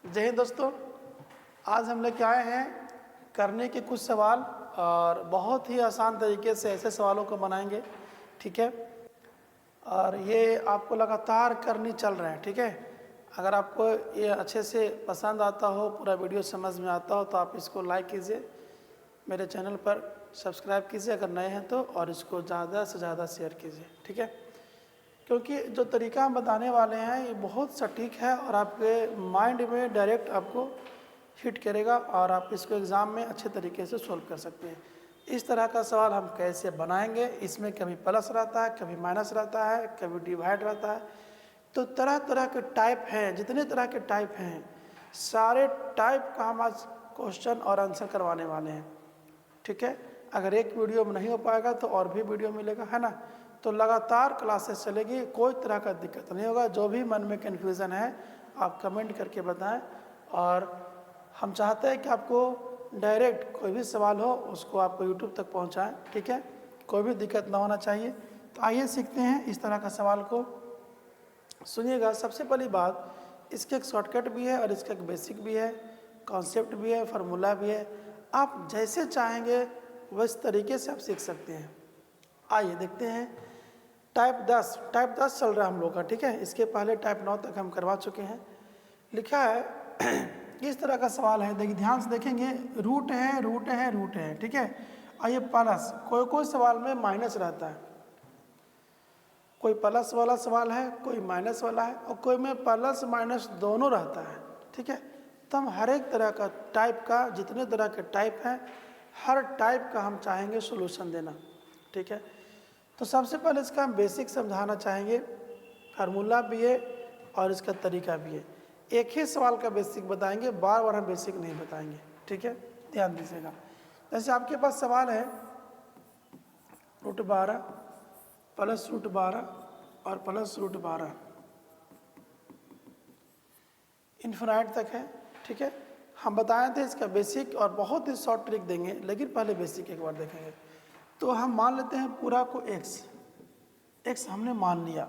जय हिंद दोस्तों। आज हम लेके आए हैं करने के कुछ सवाल और बहुत ही आसान तरीके से ऐसे सवालों को बनाएंगे, ठीक है। और ये आपको लगातार करनी चल रहे हैं, ठीक है। अगर आपको ये अच्छे से पसंद आता हो, पूरा वीडियो समझ में आता हो, तो आप इसको लाइक कीजिए, मेरे चैनल पर सब्सक्राइब कीजिए अगर नए हैं तो, और इसको ज़्यादा से ज़्यादा शेयर कीजिए, ठीक है। क्योंकि जो तरीका हम बताने वाले हैं ये बहुत सटीक है और आपके माइंड में डायरेक्ट आपको हिट करेगा और आप इसको एग्ज़ाम में अच्छे तरीके से सोल्व कर सकते हैं। इस तरह का सवाल हम कैसे बनाएंगे, इसमें कभी प्लस रहता है, कभी माइनस रहता है, कभी डिवाइड रहता है। तो तरह तरह के टाइप हैं, जितने तरह के टाइप हैं सारे टाइप का हम आज क्वेश्चन और आंसर करवाने वाले हैं, ठीक है। अगर एक वीडियो में नहीं हो पाएगा तो और भी वीडियो मिलेगा, है ना। तो लगातार क्लासेस चलेगी, कोई तरह का दिक्कत नहीं होगा। जो भी मन में कन्फ्यूज़न है आप कमेंट करके बताएं, और हम चाहते हैं कि आपको डायरेक्ट कोई भी सवाल हो उसको आपको यूट्यूब तक पहुंचाएं, ठीक है। कोई भी दिक्कत ना होना चाहिए। तो आइए सीखते हैं इस तरह का सवाल को। सुनिएगा, सबसे पहली बात, इसके एक शॉर्टकट भी है और इसका एक बेसिक भी है, कॉन्सेप्ट भी है, फार्मूला भी है। आप जैसे चाहेंगे वैसे तरीके से आप सीख सकते हैं। आइए देखते हैं। टाइप 10 चल रहा है हम लोग का, ठीक है। इसके पहले टाइप 9 तक हम करवा चुके हैं। लिखा है इस तरह का सवाल है, देखिए ध्यान से देखेंगे। रूट है, ठीक है। आइए प्लस, कोई कोई सवाल में माइनस रहता है, कोई प्लस वाला सवाल है, कोई माइनस वाला है, और कोई में प्लस माइनस दोनों रहता है, ठीक है। तो हम हर एक तरह का टाइप का, जितने तरह के टाइप हैं हर टाइप का हम चाहेंगे सॉल्यूशन देना, ठीक है। तो सबसे पहले इसका हम बेसिक समझाना चाहेंगे, फार्मूला भी है और इसका तरीका भी है। एक ही सवाल का बेसिक बताएंगे, बार बार हम बेसिक नहीं बताएंगे, ठीक है। ध्यान दीजिएगा। जैसे आपके पास सवाल है √12 प्लस √12 और प्लस √12 इन्फिनाइट तक है, ठीक है। हम बताए थे इसका बेसिक और बहुत ही शॉर्ट ट्रिक देंगे, लेकिन पहले बेसिक एक बार देखेंगे। तो हम मान लेते हैं पूरा को x हमने मान लिया,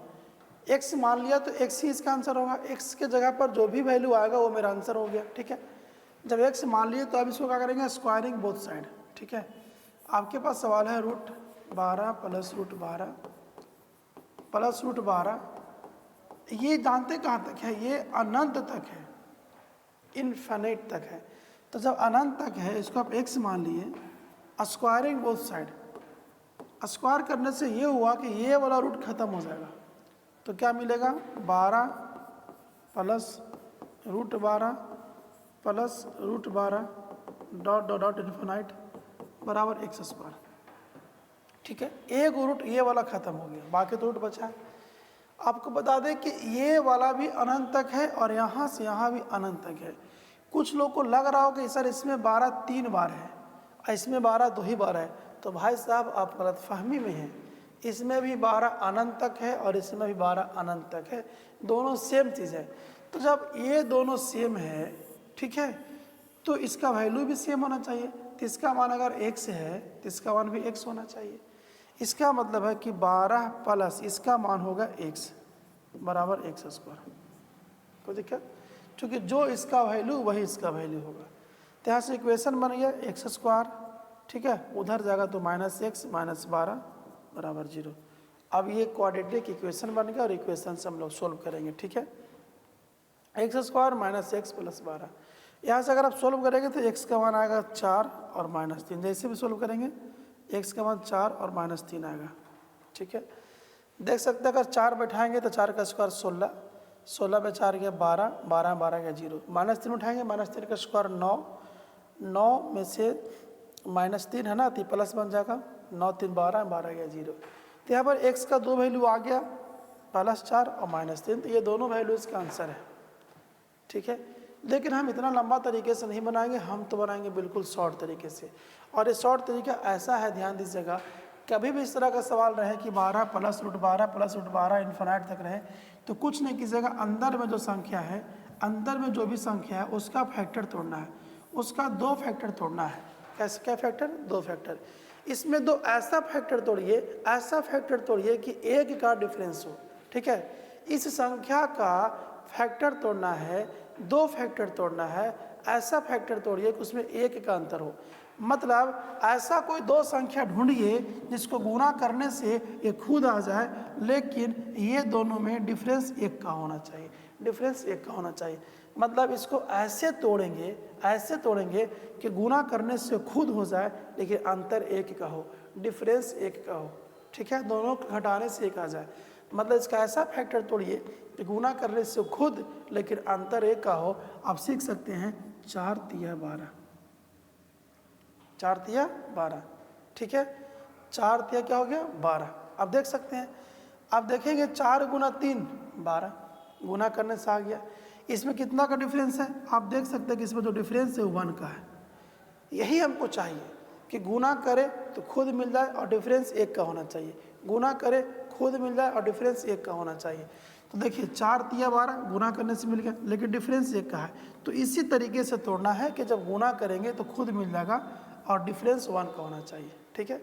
x मान लिया तो x ही इसका आंसर होगा। x के जगह पर जो भी वैल्यू आएगा वो मेरा आंसर हो गया, ठीक है। जब x मान लिए तो अब इसको क्या करेंगे, स्क्वायरिंग बोथ साइड, ठीक है। आपके पास सवाल है √12 प्लस √12 प्लस √12। ये जानते कहाँ तक है, ये अनंत तक है, इनफिनिट तक है। तो जब अनंत तक है इसको आप x मान लिए, स्क्वायरिंग बोथ साइड, स्क्वायर करने से ये हुआ कि ये वाला रूट खत्म हो जाएगा। तो क्या मिलेगा, 12 plus √12 plus √12 dot dot dot infinite बराबर x², ठीक है। एक रूट ये वाला खत्म हो गया, बाकी तो रूट बचा है। आपको बता दें कि ये वाला भी अनंत तक है और यहाँ से यहाँ भी अनंत तक है। कुछ लोग को लग रहा हो कि सर इसमें 12 3 बार है, इसमें 12 2 ही बार है, तो भाई साहब आप गलतफहमी में हैं। इसमें भी 12 अनंत तक है और इसमें भी 12 अनंत तक है, दोनों सेम चीज़ है। तो जब ये दोनों सेम है, ठीक है, तो इसका वैल्यू भी सेम होना चाहिए। तो इसका मान अगर x है तो इसका मान भी x होना चाहिए। इसका मतलब है कि 12 प्लस इसका मान होगा x बराबर x²। कोई दिक्कत, क्योंकि जो इसका वैल्यू वही इसका वैल्यू होगा। तो यहाँ से इक्वेशन बन गया x², ठीक है। उधर जाएगा तो -x -12 बराबर 0। अब ये क्वाड्रेटिक इक्वेशन बन गया और इक्वेशन से हम लोग सोल्व करेंगे, ठीक है। x² -x + 12, यहाँ से अगर आप सोल्व करेंगे तो x का मान आएगा 4 और -3। जैसे भी सोल्व करेंगे x का मान 4 और -3 आएगा, ठीक है। देख सकते हैं अगर 4 बैठाएंगे तो 4 का स्क्वायर 16, 16 में 4 गया 12, 12 12 गया 0। -3 उठाएंगे, -3 का स्क्वायर 9, 9 में से -3 है ना, तो प्लस बन जाएगा 9 3 12, 12 गया 0। तो यहाँ पर x का दो वैल्यू आ गया, +4 और -3, तो ये दोनों वैल्यू इसका आंसर है, ठीक है। लेकिन हम इतना लंबा तरीके से नहीं बनाएंगे, हम तो बनाएंगे बिल्कुल शॉर्ट तरीके से। और ये शॉर्ट तरीका ऐसा है, ध्यान दीजिएगा, कभी भी इस तरह का सवाल रहे कि 12 प्लस √12 प्लस √12 इन्फिनाइट तक रहे, तो कुछ नहीं कीजिएगा, अंदर में जो संख्या है, अंदर में जो भी संख्या है उसका फैक्टर तोड़ना है, उसका 2 फैक्टर तोड़ना है। कैसे, क्या फैक्टर, 2 फैक्टर। इसमें 2 ऐसा फैक्टर तोड़िए, ऐसा फैक्टर तोड़िए कि एक का डिफरेंस हो, ठीक है। इस संख्या का फैक्टर तोड़ना है, 2 फैक्टर तोड़ना है, ऐसा फैक्टर तोड़िए कि उसमें 1 का अंतर हो। मतलब ऐसा कोई 2 संख्या ढूंढिए जिसको गुणा करने से ये खुद आ जाए, लेकिन ये दोनों में डिफरेंस 1 का होना चाहिए, डिफरेंस 1 का होना चाहिए। मतलब इसको ऐसे तोड़ेंगे कि गुणा करने से खुद हो जाए लेकिन अंतर 1 का हो, डिफरेंस 1 का हो, ठीक है, दोनों को घटाने से 1 आ जाए। मतलब इसका ऐसा फैक्टर तोड़िए कि गुणा करने से खुद लेकिन अंतर 1 का हो। आप सीख सकते हैं 4 तिया 12, 4 तिया 12, ठीक है, 4 तिया क्या हो गया 12। अब देख सकते हैं, अब देखेंगे 4 गुना 3 12, गुना करने से आ गया। इसमें कितना का डिफरेंस है, आप देख सकते हैं कि इसमें जो डिफरेंस है वो 1 का है। यही हमको चाहिए कि गुना करे तो खुद मिल जाए और डिफरेंस 1 का होना चाहिए, गुना करे खुद मिल जाए और डिफरेंस 1 का होना चाहिए। तो देखिए 4 तिया 12 गुना करने से मिल गया लेकिन डिफरेंस 1 का है। तो इसी तरीके से तोड़ना है कि जब गुना करेंगे तो खुद मिल जाएगा और डिफरेंस 1 का होना चाहिए, ठीक है।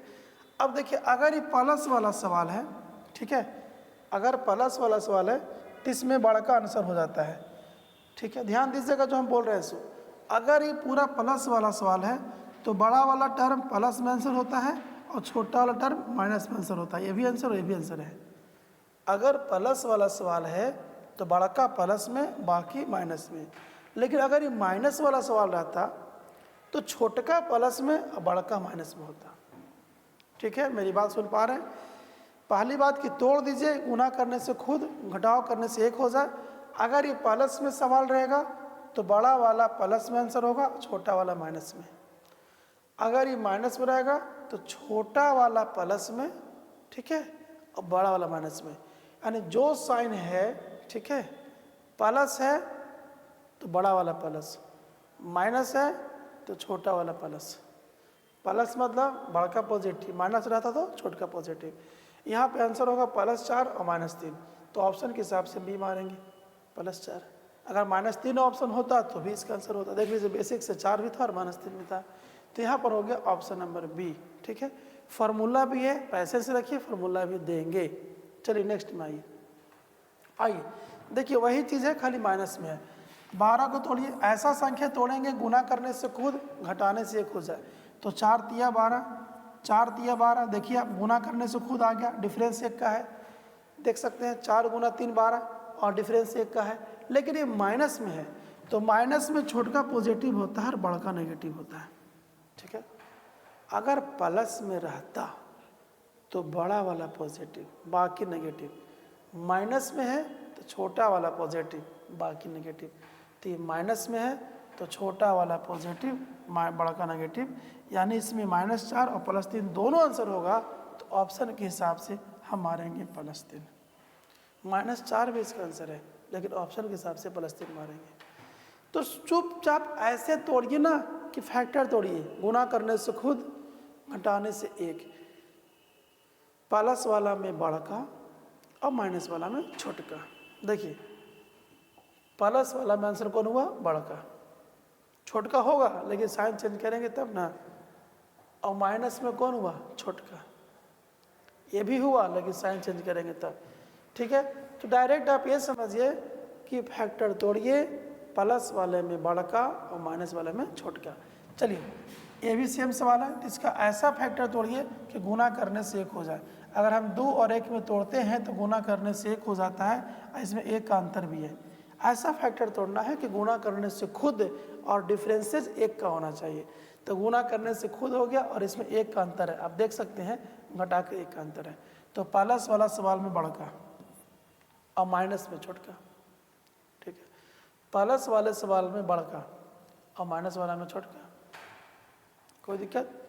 अब देखिए अगर ये प्लस वाला सवाल है, ठीक है, अगर प्लस वाला सवाल है तो इसमें बड़ा का आंसर हो जाता है, ठीक है। ध्यान दीजिएगा जो हम बोल रहे हैं सो, अगर ये पूरा प्लस वाला सवाल है तो बड़ा वाला टर्म प्लस में आंसर होता है और छोटा वाला टर्म माइनस में आंसर होता है। ये भी आंसर और ये भी आंसर है। अगर प्लस वाला सवाल है तो बड़ा का प्लस में बाकी माइनस में, लेकिन अगर ये माइनस वाला सवाल रहता तो छोटका प्लस में और बड़ा का माइनस में होता, ठीक है। मेरी बात सुन पा रहे हैं। पहली बात कि तोड़ दीजिए, गुना करने से खुद, घटाव करने से 1 हो जाए। अगर ये प्लस में सवाल रहेगा तो बड़ा वाला प्लस में आंसर होगा, छोटा वाला माइनस में। अगर ये माइनस में रहेगा तो छोटा वाला प्लस में, ठीक है, और बड़ा वाला माइनस में। यानी जो साइन है, ठीक है, प्लस है तो बड़ा वाला प्लस, माइनस है तो छोटा वाला प्लस। प्लस मतलब बड़ा का पॉजिटिव, माइनस रहता तो छोटा का पॉजिटिव। यहाँ पे आंसर होगा +4 और -3। तो ऑप्शन के हिसाब से बी मारेंगे +4। अगर -3 ऑप्शन होता तो भी इसका आंसर होता। देख लीजिए बेसिक से 4 भी था और -3 भी था, तो यहाँ पर हो गया ऑप्शन नंबर बी, ठीक है। फार्मूला भी है, पैसे से रखिए, फार्मूला भी देंगे। चलिए नेक्स्ट में आइए देखिए वही चीज़ है, खाली माइनस में है। 12 को तोड़िए, ऐसा संख्या तोड़ेंगे गुना करने से खुद, घटाने से 1 हो जाए। तो 4 तिया 12, 4 तिया 12, देखिए आप गुना करने से खुद आ गया, डिफरेंस 1 का है। देख सकते हैं 4 गुना 3 12 और डिफरेंस 1 का है, लेकिन ये माइनस में है। तो माइनस में छोटा पॉजिटिव होता है और बड़ा का नेगेटिव होता है, ठीक है। अगर प्लस में रहता तो बड़ा वाला पॉजिटिव बाकी नेगेटिव, माइनस में है तो छोटा वाला पॉजिटिव बाकी नेगेटिव। तो ये माइनस में है तो छोटा वाला पॉजिटिव, बड़ा का नेगेटिव, यानी इसमें -4 और +3 दोनों आंसर होगा। तो ऑप्शन के हिसाब से हम मारेंगे +3। -4 भी इसका आंसर है, लेकिन ऑप्शन के हिसाब से +3 मारेंगे। तो चुपचाप ऐसे तोड़िए ना कि फैक्टर तोड़िए, गुना करने से खुद, घटाने से 1। प्लस वाला में बड़ा का और माइनस वाला में छोटका। देखिए प्लस वाला में आंसर कौन हुआ, बड़ा का। छोटका होगा लेकिन साइन चेंज करेंगे तब ना। और माइनस में कौन हुआ, छोटका। ये भी हुआ लेकिन साइन चेंज करेंगे तब, ठीक है। तो डायरेक्ट आप ये समझिए कि फैक्टर तोड़िए, प्लस वाले में बड़ा का और माइनस वाले में छोटका। चलिए ये भी सेम सवाल है, इसका ऐसा फैक्टर तोड़िए कि गुना करने से 1 हो जाए। अगर हम 2 और 1 में तोड़ते हैं तो गुना करने से 1 हो जाता है, इसमें 1 का अंतर भी है। ऐसा फैक्टर तोड़ना है कि गुना करने से खुद और डिफरेंसेस 1 का होना चाहिए। तो गुना करने से खुद हो गया और इसमें 1 का अंतर है, आप देख सकते हैं घटा के 1 का अंतर है। तो प्लस वाला सवाल में बड़ा का और माइनस में छोटका, ठीक है। प्लस वाले सवाल में बड़ा का और माइनस वाला में छोटका, कोई दिक्कत।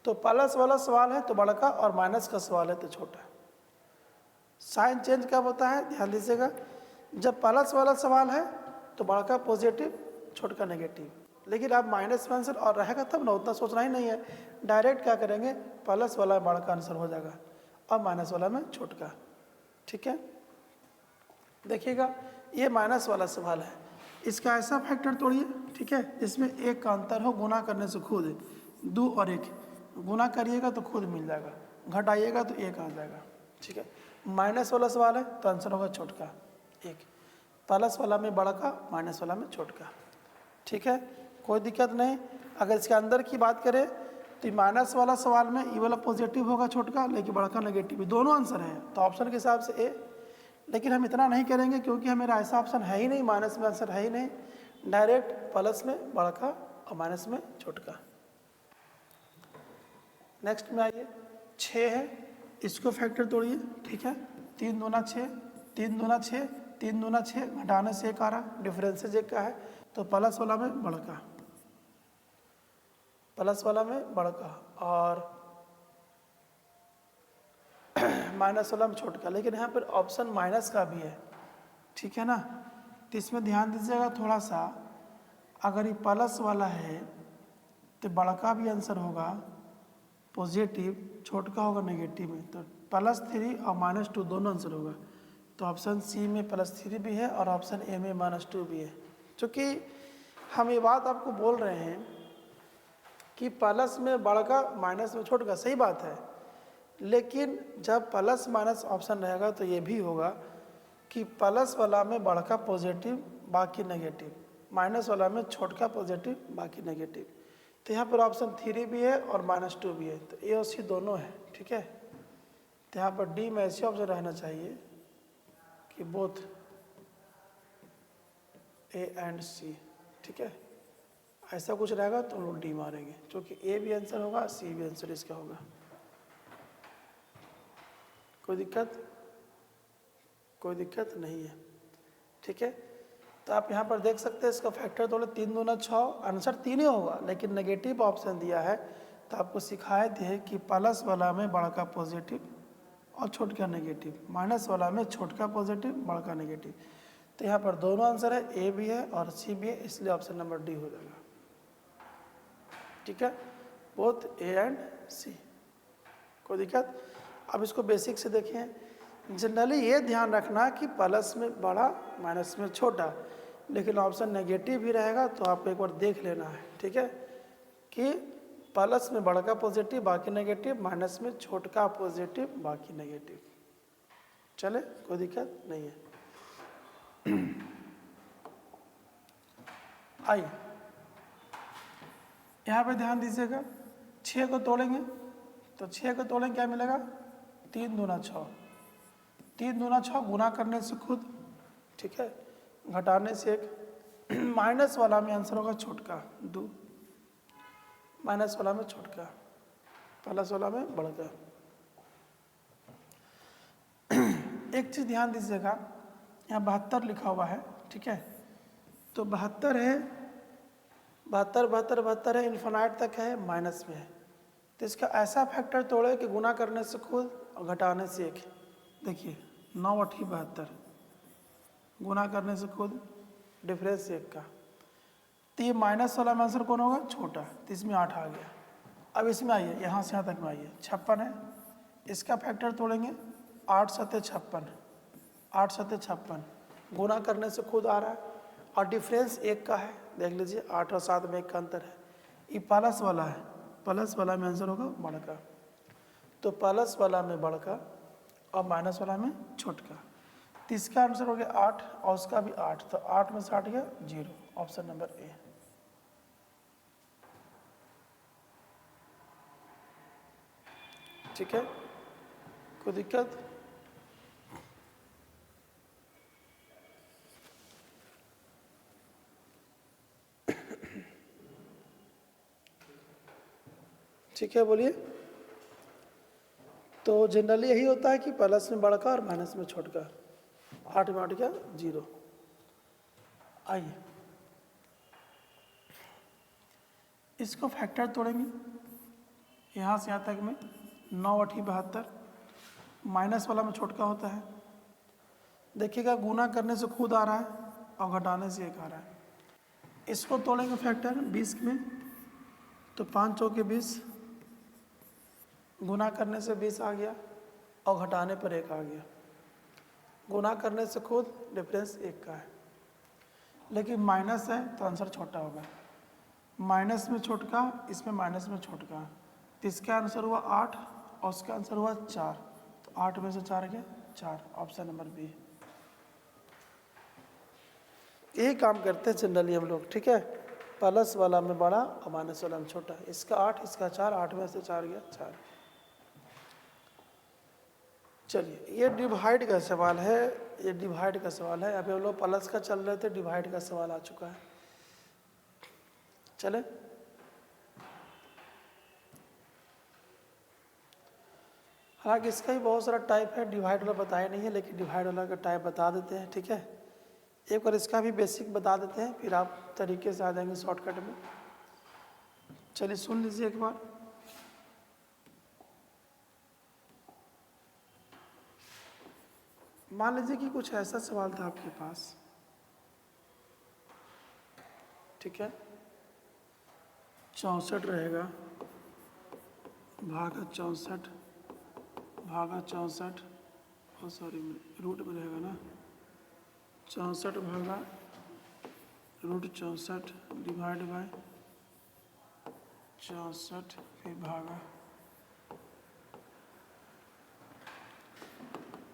तो प्लस वाला सवाल है तो बड़ा का और माइनस का सवाल है तो छोटा। साइन चेंज कब होता है, ध्यान दीजिएगा। जब प्लस वाला सवाल है तो बड़ा का पॉजिटिव, छोटा नेगेटिव। लेकिन आप माइनस में आंसर और रहेगा तब ना, उतना सोचना ही नहीं है। डायरेक्ट क्या करेंगे, प्लस वाला बड़ा का आंसर हो जाएगा और माइनस वाला में छोटका, ठीक है। देखिएगा ये माइनस वाला सवाल है, इसका ऐसा फैक्टर तोड़िए, ठीक है, इसमें 1 का अंतर हो, गुना करने से खुद। 2 और 1 गुना करिएगा तो खुद मिल जाएगा, घटाइएगा तो 1 आ जाएगा, ठीक है। माइनस वाला सवाल है तो आंसर होगा छोटका 1। प्लस वाला में बड़ा का, माइनस वाला में छोटा। ठीक है, कोई दिक्कत नहीं। अगर इसके अंदर की बात करें तो माइनस वाला सवाल में ई वाला पॉजिटिव होगा छोटा, लेकिन बड़ा का नेगेटिव, दोनों आंसर है। तो ऑप्शन के हिसाब से ए, लेकिन हम इतना नहीं करेंगे क्योंकि हमारा ऐसा ऑप्शन है ही नहीं, माइनस में आंसर है ही नहीं। डायरेक्ट प्लस में बड़ा का और माइनस में छोटा। नेक्स्ट में आइए, 6 है, इसको फैक्टर तोड़िए। ठीक है, 3 दूना 6, 3 दूना 6, 3 दूना 6, घटाने से 1 आ रहा, डिफरेंसेज 1 का है, तो प्लस वाला में बड़ा का, प्लस वाला में बड़ा का और माइनस वाला में छोटा। लेकिन यहाँ पर ऑप्शन माइनस का भी है, ठीक है ना। तो इसमें ध्यान दीजिएगा थोड़ा सा, अगर ये प्लस वाला है तो बड़ा का भी आंसर होगा पॉजिटिव, छोटा होगा नेगेटिव में। तो +3 और -2 दोनों आंसर होगा। तो ऑप्शन सी में +3 भी है और ऑप्शन ए में -2 भी है। चूँकि हम ये बात आपको बोल रहे हैं कि प्लस में बड़ा का, माइनस में छोटा, सही बात है। लेकिन जब प्लस माइनस ऑप्शन रहेगा तो ये भी होगा कि प्लस वाला में बड़ा का पॉजिटिव बाकी नेगेटिव, माइनस वाला में छोटा पॉजिटिव बाकी नेगेटिव। तो यहाँ पर ऑप्शन 3 भी है और -2 भी है, तो ए और सी दोनों है। ठीक है, तो यहाँ पर डी में ऐसे ऑप्शन रहना चाहिए कि बोथ ए एंड सी। ठीक है, ऐसा कुछ रहेगा तो हम लोग डी मारेंगे, क्योंकि ए भी आंसर होगा, सी भी आंसर इसका होगा। कोई दिक्कत? कोई दिक्कत नहीं है। ठीक है, तो आप यहाँ पर देख सकते हैं, इसका फैक्टर तोड़े 3 दूना 6, आंसर 3 ही होगा, लेकिन नेगेटिव ऑप्शन दिया है। तो आपको सिखाए थे कि प्लस वाला में बड़ा का पॉजिटिव और छोटा का नेगेटिव, माइनस वाला में छोटा का पॉजिटिव बड़ा का नेगेटिव। तो यहाँ पर दोनों आंसर है, ए भी है और सी भी है, इसलिए ऑप्शन नंबर डी हो जाएगा। ठीक है, बोथ ए एंड सी। कोई दिक्कत? अब इसको बेसिक से देखें। जनरली ये ध्यान रखना कि प्लस में बड़ा, माइनस में छोटा, लेकिन ऑप्शन नेगेटिव भी रहेगा तो आपको एक बार देख लेना है। ठीक है, कि प्लस में बड़ा का पॉजिटिव बाकी नेगेटिव, माइनस में छोटा का पॉजिटिव बाकी नेगेटिव। चले, कोई दिक्कत नहीं है। आइए यहाँ पे ध्यान दीजिएगा, 6 को तोड़ेंगे तो 6 को तोड़ेंगे क्या मिलेगा? 3 दूना 6, 3 दूना 6, गुना करने से खुद, ठीक है, घटाने से 1, माइनस वाला में आंसर होगा छोटका 2, माइनस वाला में छोटका, प्लस वाला में बड़का। एक चीज़ ध्यान दीजिएगा, यहाँ 72 लिखा हुआ है। ठीक है, तो 72 है, 72 है, इन्फिनाइट तक है, माइनस में है। तो इसका ऐसा फैक्टर तोड़े कि गुना करने से खुद और घटाने से 1। देखिए 9 × 8 = 72, गुना करने से खुद, डिफरेंस 1 का। तो ये माइनस वाला में आंसर कौन होगा? छोटा, तो इसमें 8 आ गया। अब इसमें आइए, यहाँ से यहाँ तक में आइए, 56 है, इसका फैक्टर तोड़ेंगे, 8 × 7 = 56, 8 × 7 = 56, गुना करने से खुद आ रहा है और डिफरेंस 1 का है। देख लीजिए 8 और 7 में 1 का अंतर है। ये प्लस वाला है, प्लस वाला में आंसर होगा बड़का। तो प्लस वाला में बड़का और माइनस वाला में छोटका। तो इसका आंसर हो गया 8 और उसका भी 8, तो 8 में से 8 गया 0, ऑप्शन नंबर ए। ठीक है, कोई दिक्कत? ठीक है, बोलिए। तो जनरली यही होता है कि प्लस में बड़का और माइनस में छोटका। 8 में 8 गया 0। आइए इसको फैक्टर तोड़ेंगे, यहाँ से यहाँ तक में 9 × 8 = 72, माइनस वाला में छोटका होता है। देखिएगा गुना करने से खुद आ रहा है और घटाने से 1 आ रहा है। इसको तोड़ेंगे फैक्टर 20 में, तो 5 × 4 = 20, गुना करने से 20 आ गया और घटाने पर 1 आ गया। गुना करने से खुद, डिफरेंस 1 का है, लेकिन माइनस है तो आंसर छोटा होगा। माइनस में छोटका, इसमें माइनस में छोटका, तो इसका आंसर हुआ 8 और उसका आंसर हुआ 4, तो 8 में से 4 गया 4, ऑप्शन नंबर बी। यही काम करते हैं जनरली हम लोग, ठीक है। प्लस वाला में बड़ा और माइनस वाला में छोटा। इसका 8, इसका 4, 8 में से 4 गया 4। चलिए ये डिवाइड का सवाल है, ये डिवाइड का सवाल है। अभी हम लोग प्लस का चल रहे थे, डिवाइड का सवाल आ चुका है। चले हालांकि इसका ही बहुत सारा टाइप है, डिवाइड वाला बताया नहीं है, लेकिन डिवाइड वाला का टाइप बता देते हैं, ठीक है। एक बार इसका भी बेसिक बता देते हैं, फिर आप तरीके से आ जाएंगे शॉर्टकट में। चलिए सुन लीजिए एक बार। मान लीजिए कि कुछ ऐसा सवाल था आपके पास, ठीक है। 64 रहेगा, भागा 64 भागा 64, और सॉरी रूट में रहेगा ना, 64 भागा रूट 64 डिवाइड बाय 64 फिर भागा,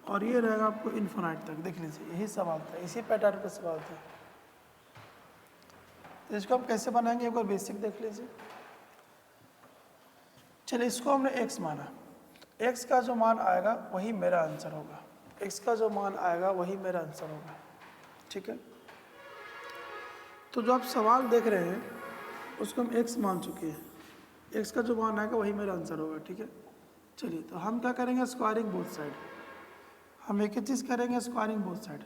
और ये रहेगा आपको इन्फिनाइट तक। देख लीजिए यही सवाल था, इसी पैटर्न का सवाल था। तो इसको आप कैसे बनाएंगे एक बार बेसिक देख लीजिए। चलिए इसको हमने x माना, x का जो मान आएगा वही मेरा आंसर होगा, x का जो मान आएगा वही मेरा आंसर होगा, ठीक है। तो जो आप सवाल देख रहे हैं उसको हम x मान चुके हैं, x का जो मान आएगा वही मेरा आंसर होगा, ठीक है। चलिए तो हम क्या करेंगे, स्क्वायरिंग बोथ साइड। हम एक ही चीज़ करेंगे, स्क्वायरिंग बोथ साइड।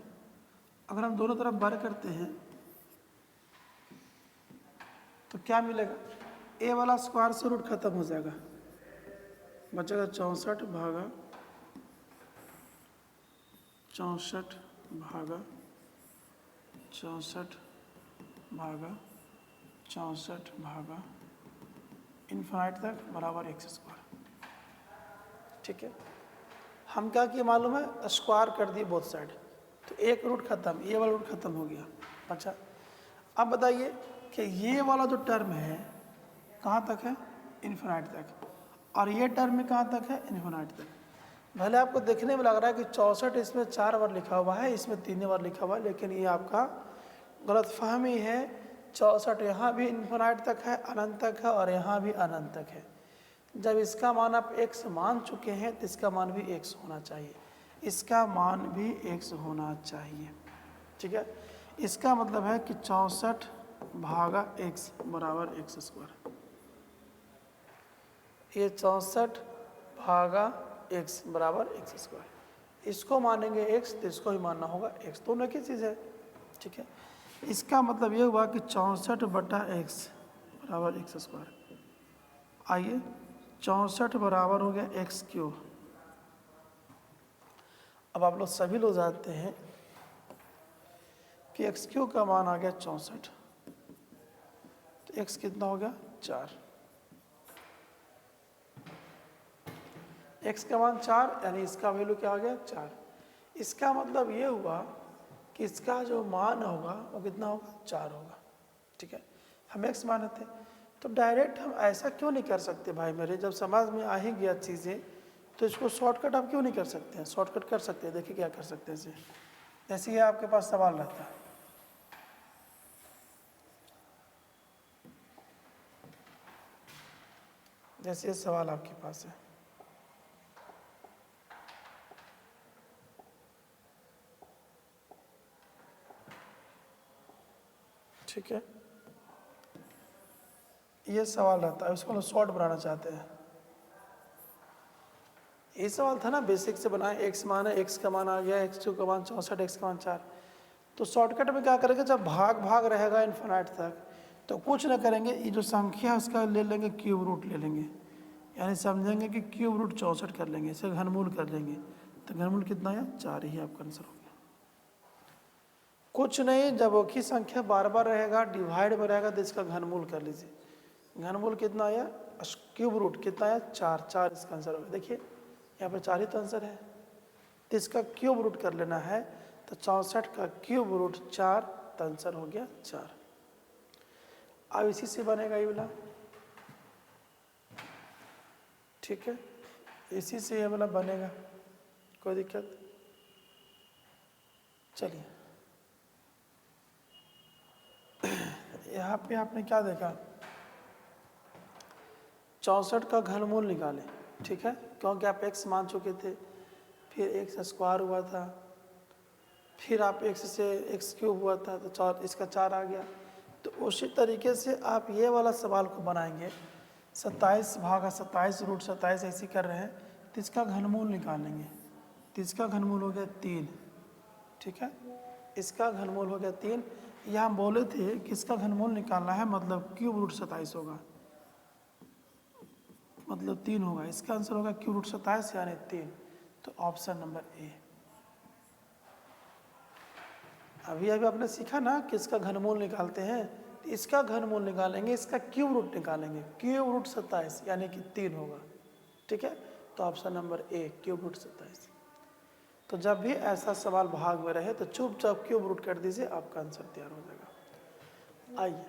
अगर हम दोनों तरफ बर करते हैं तो क्या मिलेगा, a वाला स्क्वायर से रूट खत्म हो जाएगा, बचेगा 64 भागा 64 भागा 64 भागा 64 भागा इन्फिनाइट तक बराबर x स्क्वायर, ठीक है। हम क्या किए मालूम है, स्क्वायर कर दिए बोथ साइड, तो एक रूट खत्म, ये वाला रूट खत्म हो गया। अच्छा अब बताइए कि ये वाला जो टर्म है कहाँ तक है, इन्फिनाइट तक, और ये टर्म कहाँ तक है, इन्फिनाइट तक। भले आपको देखने में लग रहा है कि 64 इसमें 4 बार लिखा हुआ है, इसमें 3 बार लिखा हुआ है, लेकिन ये आपका गलतफहमी है। 64 यहाँ भी इन्फिनाइट तक है, अनंत तक है, और यहाँ भी अनंत तक है। जब इसका मान आप x मान चुके हैं तो इसका मान भी x होना चाहिए, इसका मान भी x होना चाहिए, ठीक है। इसका मतलब है कि 64 भागा x बराबर x स्क्वायर। ये 64 भागा x बराबर x स्क्वायर, इसको मानेंगे x तो इसको ही मानना होगा x, दोनों एक ही चीज़ है, ठीक है। इसका मतलब ये हुआ कि 64 बटा x बराबर x स्क्वायर। आइए 64 बराबर हो गया एक्स क्यूब। अब आप लोग सभी लोग जानते हैं कि एक्स क्यूब का मान आ गया 64, तो एक्स कितना हो गया 4, एक्स का मान 4 यानी इसका वैल्यू क्या आ गया 4। इसका मतलब ये हुआ कि इसका जो मान होगा वो कितना होगा 4 होगा, ठीक है। हम एक्स माने थे, तो डायरेक्ट हम ऐसा क्यों नहीं कर सकते भाई मेरे, जब समझ में आ ही गया चीज़ें तो इसको शॉर्टकट आप क्यों नहीं कर सकते हैं, शॉर्टकट कर सकते हैं। देखिए क्या कर सकते हैं इसे, जैसे ये आपके पास सवाल रहता है, जैसे ये सवाल आपके पास है, ठीक है। ये सवाल रहता है, इसको हम शॉर्ट बनाना चाहते हैं। ये सवाल था ना बेसिक से बनाए, एक्स मान है, एक्स का मान आ गया, एक्स क्यू का मान 64, एक्स का मान 4। तो शॉर्टकट में क्या करेंगे, जब भाग भाग रहेगा इन्फिनाइट तक तो कुछ ना करेंगे, ये जो संख्या है उसका ले लेंगे क्यूब रूट ले लेंगे, यानी समझेंगे कि क्यूब रूट 64 कर लेंगे, इसे घनमूल कर लेंगे, तो घनमूल कितना है 4 ही आपका आंसर हो गया। कुछ नहीं, जब वो की संख्या बार बार रहेगा डिवाइड में रहेगा तो इसका घनमूल कर लीजिए। घनमूल कितना आया, क्यूब रूट कितना आया 4, 4 इसका आंसर होगा। देखिए यहाँ पर 4 ही तो आंसर है, तो इसका क्यूब रूट कर लेना है, तो 64 का क्यूब रूट 4, तो आंसर हो गया 4। अब इसी से बनेगा ये वाला, ठीक है, इसी से ये वाला बनेगा, कोई दिक्कत। चलिए यहाँ पे आपने क्या देखा, 64 का घनमूल निकालें, ठीक है, क्योंकि आप x मान चुके थे, फिर x स्क्वायर हुआ था, फिर आप x से x क्यूब हुआ था, तो 4 इसका 4 आ गया। तो उसी तरीके से आप ये वाला सवाल को बनाएंगे, 27 भागा 27 रूट 27 ऐसे कर रहे हैं, तो इसका घनमूल निकालेंगे, तो इसका घनमूल हो गया 3, ठीक है, इसका घनमूल हो गया 3। यहाँ बोले थे कि इसका घनमूल निकालना है, मतलब क्यूब रूट 27 होगा, मतलब 3 होगा, इसका आंसर होगा क्यूब रूट 27 यानी 3। तो ऑप्शन नंबर ए। अभी अभी आपने सीखा ना कि इसका घनमूल निकालते हैं, तो इसका घनमूल निकालेंगे, इसका क्यूब रूट निकालेंगे, क्यूब रूट 27 यानी कि 3 होगा, ठीक है। तो option number A cube root 27। तो जब भी ऐसा सवाल भाग में रहे तो चुपचाप क्यूब रूट कर दीजिए, आपका आंसर तैयार हो जाएगा। आइए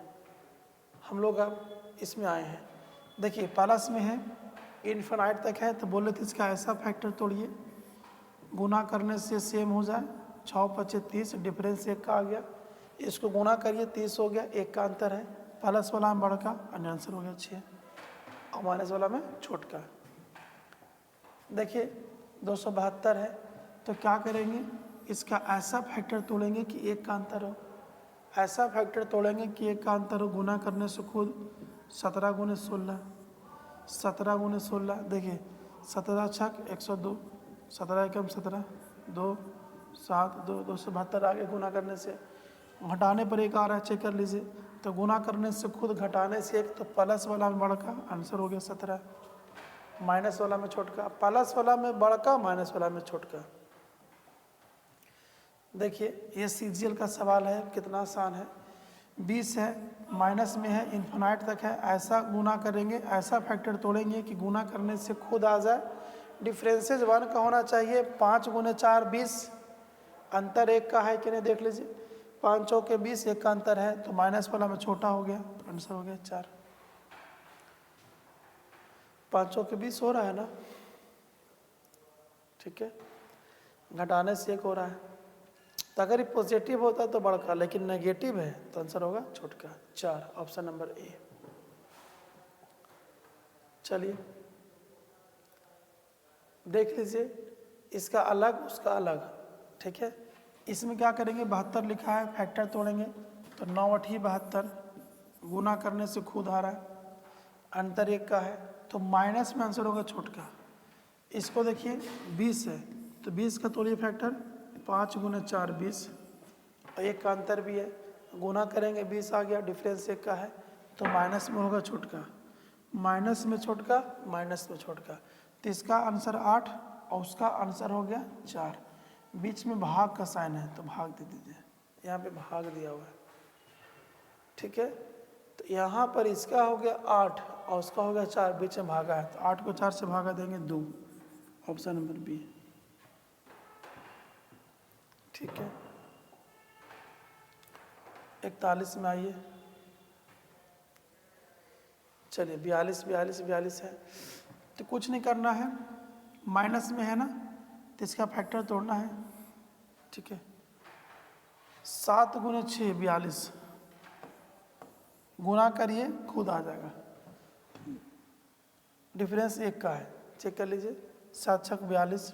हम लोग अब इसमें आए हैं, देखिए प्लस में है, इन्फिनाइट तक है, तो बोले थे इसका ऐसा फैक्टर तोड़िए, गुना करने से सेम हो जाए, 6 × 5 = 30, डिफरेंस 1 का आ गया, इसको गुना करिए 30 हो गया, 1 का अंतर है, प्लस वाला में बड़का और आंसर हो गया 6, और माइनस वाला में छोटका। देखिए 272 है, तो क्या करेंगे, इसका ऐसा फैक्टर तोड़ेंगे कि 1 का अंतर हो, ऐसा फैक्टर तोड़ेंगे कि 1 का अंतर हो, गुना करने से खुद 17 × 16, 17 × 16, देखिए 17 छक 102, 17 एकम 17, 2 7 2 272 आगे गुना करने से, घटाने पर 1 आ रहा है, चेक कर लीजिए, तो गुना करने से खुद घटाने से 1, तो प्लस वाला में बड़का, आंसर हो गया 17, माइनस वाला में छोटका, प्लस वाला में बड़का, माइनस वाला में छोटका। देखिए ये सीजीएल का सवाल है, कितना आसान है, 20 है, माइनस में है, इन्फिनाइट तक है, ऐसा गुना करेंगे, ऐसा फैक्टर तोड़ेंगे कि गुना करने से खुद आ जाए, डिफरेंसेज 1 का होना चाहिए, 5 × 4 = 20, अंतर 1 का है कि नहीं देख लीजिए, 5 × 4 = 20, 1 का अंतर है, तो माइनस वाला में छोटा हो गया, आंसर हो गया 4। 5 × 4 = 20 हो रहा है ना, ठीक है, घटाने से 1 हो रहा है, तो अगर ये पॉजिटिव होता तो बड़का, लेकिन नेगेटिव है तो आंसर होगा छोटका, 4, ऑप्शन नंबर ए। चलिए देख लीजिए, इसका अलग उसका अलग, ठीक है, इसमें क्या करेंगे, 72 लिखा है, फैक्टर तोड़ेंगे, तो 9 × 8 = 72, गुना करने से खुद आ रहा है, अंतर 1 का है, तो माइनस में आंसर होगा छोटका। इसको देखिए 20 है, तो 20 का तोड़िए फैक्टर, 5 × 4 = 20, और 1 का अंतर भी है, गुना करेंगे 20 आ गया, डिफरेंस 1 का है, तो माइनस में होगा छोटका, माइनस में छोटका, माइनस में छोटका, तो इसका आंसर 8 और उसका आंसर हो गया 4। बीच में भाग का साइन है, तो भाग दे दीजिए, यहाँ पे भाग दिया हुआ है, ठीक है, तो यहाँ पर इसका हो गया 8 और उसका हो गया 4, बीच में भागा है, तो 8 को 4 से भागा देंगे 2, ऑप्शन नंबर बी, ठीक है। 41 में आइए, चलिए 42 है, तो कुछ नहीं करना है, माइनस में है ना, तो इसका फैक्टर तोड़ना है, ठीक है, 7 × 6 = 42, गुना करिए खुद आ जाएगा, डिफरेंस 1 का है, चेक कर लीजिए, 7 छक 42,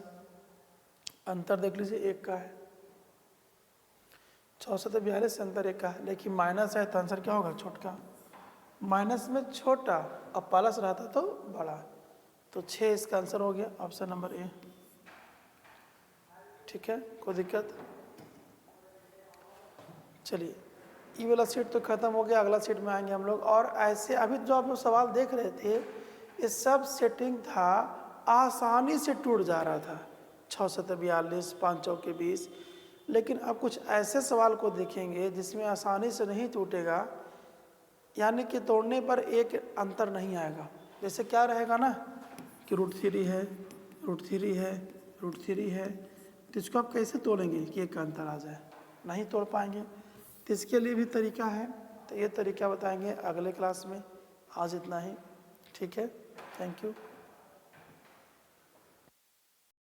अंतर देख लीजिए 1 का है, 6 से 42 से अंतर 1 का है, लेकिन माइनस है तो आंसर क्या होगा छोटका, माइनस में छोटा और प्लस रहता तो बड़ा, तो 6 इसका आंसर हो गया, ऑप्शन नंबर ए, ठीक है, कोई दिक्कत। चलिए ये वाला सेट तो खत्म हो गया, अगला सेट में आएंगे हम लोग, और ऐसे अभी जो आप लोग सवाल देख रहे थे, ये सब सेटिंग था, आसानी से टूट जा रहा था, 6 से 42, 5 × 4 = 20, लेकिन अब कुछ ऐसे सवाल को देखेंगे जिसमें आसानी से नहीं टूटेगा, यानी कि तोड़ने पर एक अंतर नहीं आएगा, जैसे क्या रहेगा ना कि √3 है, √3 है, √3 है, तो इसको आप कैसे तोड़ेंगे कि एक का अंतर आ जाए, नहीं तोड़ पाएंगे, तो इसके लिए भी तरीका है, तो ये तरीका बताएंगे अगले क्लास में, आज इतना ही, ठीक है, थैंक यू।